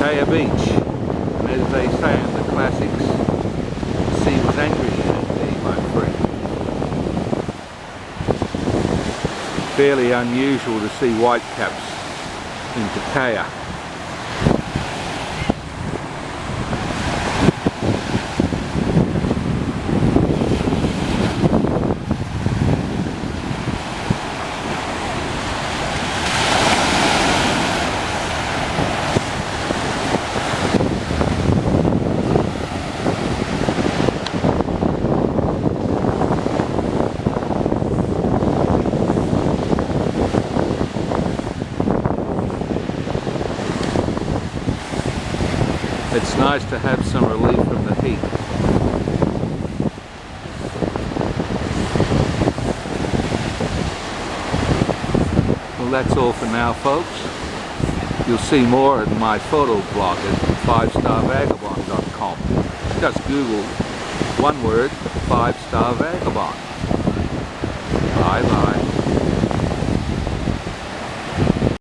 Pattaya Beach, and as they say in the classics, the sea was angry yesterday, my friend. Fairly unusual to see whitecaps in Pattaya. It's nice to have some relief from the heat. Well, that's all for now, folks. You'll see more at my photo blog at 5starvagabond.com. Just Google one word, 5-star vagabond.